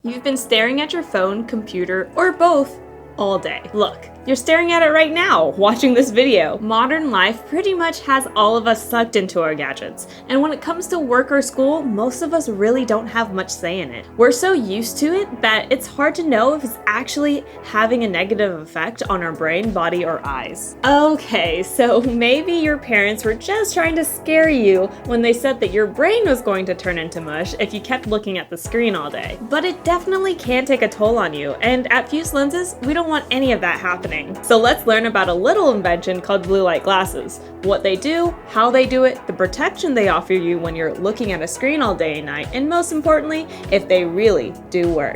You've been staring at your phone, computer, or both all day. Look, you're staring at it right now, watching this video. Modern life pretty much has all of us sucked into our gadgets, and when it comes to work or school, most of us really don't have much say in it. We're so used to it that it's hard to know if it's actually having a negative effect on our brain, body, or eyes. Okay, so maybe your parents were just trying to scare you when they said that your brain was going to turn into mush if you kept looking at the screen all day. But it definitely can take a toll on you, and at Fused Lenses, we don't want any of that happening. So let's learn about a little invention called blue light glasses. What they do, how they do it, the protection they offer you when you're looking at a screen all day and night, and most importantly, if they really do work.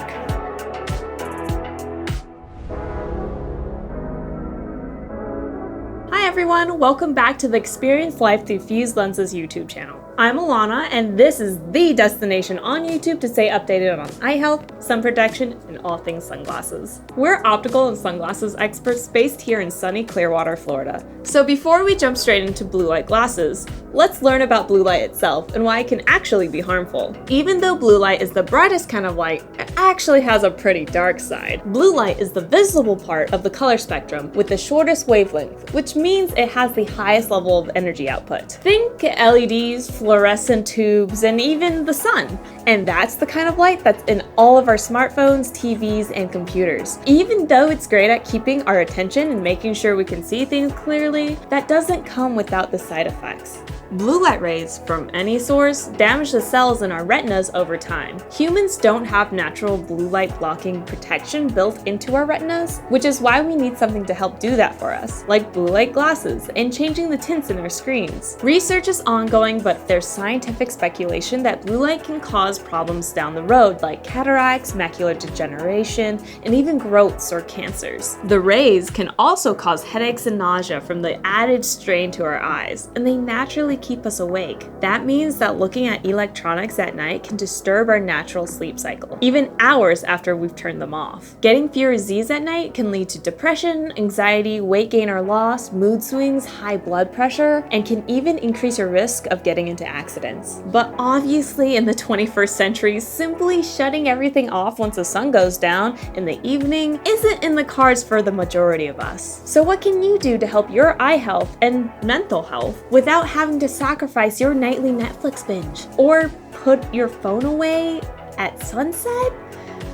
Hi everyone, welcome back to the Experience Life Through Fused Lenses YouTube channel. I'm Alanna, and this is the destination on YouTube to stay updated on eye health, sun protection, and all things sunglasses. We're optical and sunglasses experts based here in sunny Clearwater, Florida. So before we jump straight into blue light glasses, let's learn about blue light itself and why it can actually be harmful. Even though blue light is the brightest kind of light, it actually has a pretty dark side. Blue light is the visible part of the color spectrum with the shortest wavelength, which means it has the highest level of energy output. Think LEDs, fluorescent tubes, and even the sun. And that's the kind of light that's in all of our smartphones, TVs, and computers. Even though it's great at keeping our attention and making sure we can see things clearly, that doesn't come without the side effects. Blue light rays from any source damage the cells in our retinas over time. Humans don't have natural blue light blocking protection built into our retinas, which is why we need something to help do that for us, like blue light glasses and changing the tints in our screens. Research is ongoing, but there's scientific speculation that blue light can cause problems down the road, like cataracts, macular degeneration, and even growths or cancers. The rays can also cause headaches and nausea from the added strain to our eyes, and they naturally keep us awake. That means that looking at electronics at night can disturb our natural sleep cycle, even hours after we've turned them off. Getting fewer Z's at night can lead to depression, anxiety, weight gain or loss, mood swings, high blood pressure, and can even increase your risk of getting into accidents. But obviously in the 21st century, simply shutting everything off once the sun goes down in the evening isn't in the cards for the majority of us. So what can you do to help your eye health and mental health without having to sacrifice your nightly Netflix binge or put your phone away at sunset?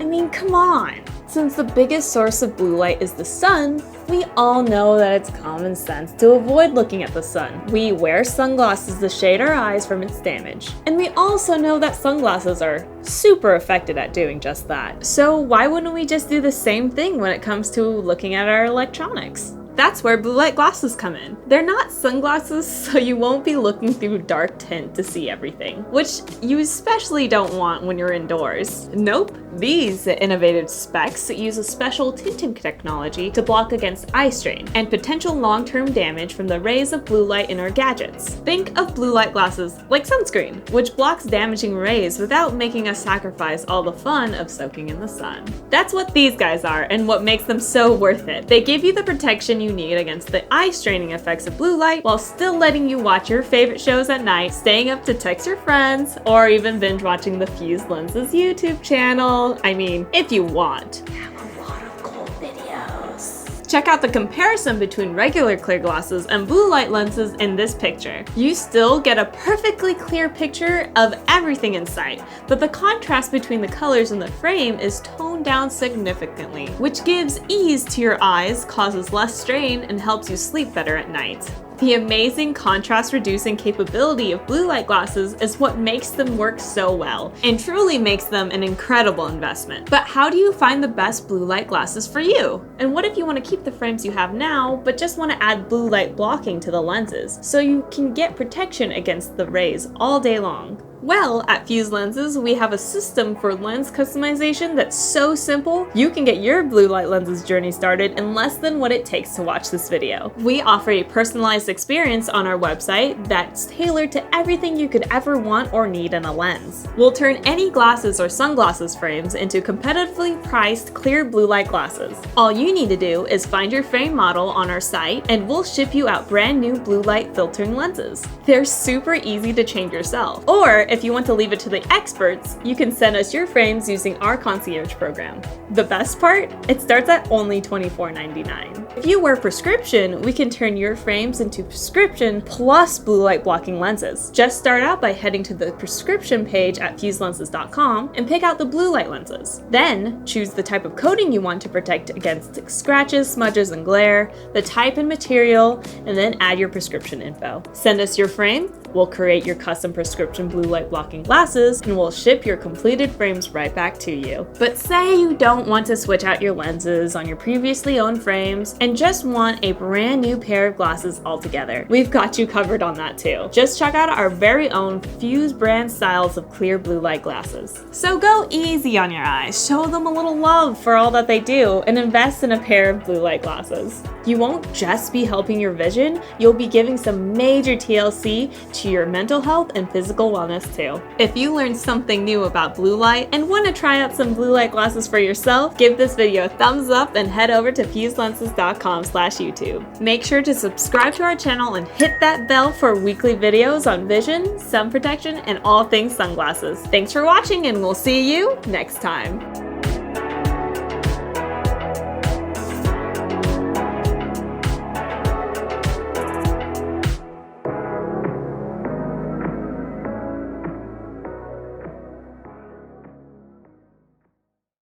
I mean, come on. Since the biggest source of blue light is the sun, we all know that it's common sense to avoid looking at the sun. We wear sunglasses to shade our eyes from its damage. And we also know that sunglasses are super effective at doing just that. So why wouldn't we just do the same thing when it comes to looking at our electronics? That's where blue light glasses come in. They're not sunglasses, so you won't be looking through dark tint to see everything, which you especially don't want when you're indoors. Nope. These innovative specs use a special tinting technology to block against eye strain and potential long-term damage from the rays of blue light in our gadgets. Think of blue light glasses like sunscreen, which blocks damaging rays without making us sacrifice all the fun of soaking in the sun. That's what these guys are and what makes them so worth it. They give you the protection you need against the eye-straining effects of blue light while still letting you watch your favorite shows at night, staying up to text your friends, or even binge watching the Fused Lenses YouTube channel. I mean, if you want. We have a lot of cool videos. Check out the comparison between regular clear glasses and blue light lenses in this picture. You still get a perfectly clear picture of everything in sight, but the contrast between the colors in the frame is toned down significantly, which gives ease to your eyes, causes less strain, and helps you sleep better at night. The amazing contrast-reducing capability of blue light glasses is what makes them work so well, and truly makes them an incredible investment. But how do you find the best blue light glasses for you? And what if you want to keep the frames you have now, but just want to add blue light blocking to the lenses, so you can get protection against the rays all day long? Well, at Fused Lenses, we have a system for lens customization that's so simple, you can get your blue light lenses journey started in less than what it takes to watch this video. We offer a personalized experience on our website that's tailored to everything you could ever want or need in a lens. We'll turn any glasses or sunglasses frames into competitively priced clear blue light glasses. All you need to do is find your frame model on our site and we'll ship you out brand new blue light filtering lenses. They're super easy to change yourself. Or if you want to leave it to the experts, you can send us your frames using our concierge program. The best part? It starts at only $24.99. If you wear prescription, we can turn your frames into prescription plus blue light blocking lenses. Just start out by heading to the prescription page at fuselenses.com and pick out the blue light lenses. Then choose the type of coating you want to protect against scratches, smudges, and glare, the type and material, and then add your prescription info. Send us your frame, we'll create your custom prescription blue light blocking glasses, and we'll ship your completed frames right back to you. But say you don't want to switch out your lenses on your previously owned frames and just want a brand new pair of glasses altogether. We've got you covered on that too. Just check out our very own Fuse brand styles of clear blue light glasses. So go easy on your eyes, show them a little love for all that they do, and invest in a pair of blue light glasses. You won't just be helping your vision, you'll be giving some major TLC to your mental health and physical wellness too. If you learned something new about blue light and want to try out some blue light glasses for yourself, give this video a thumbs up and head over to fuselenses.com/YouTube. Make sure to subscribe to our channel and hit that bell for weekly videos on vision, sun protection, and all things sunglasses. Thanks for watching, and we'll see you next time.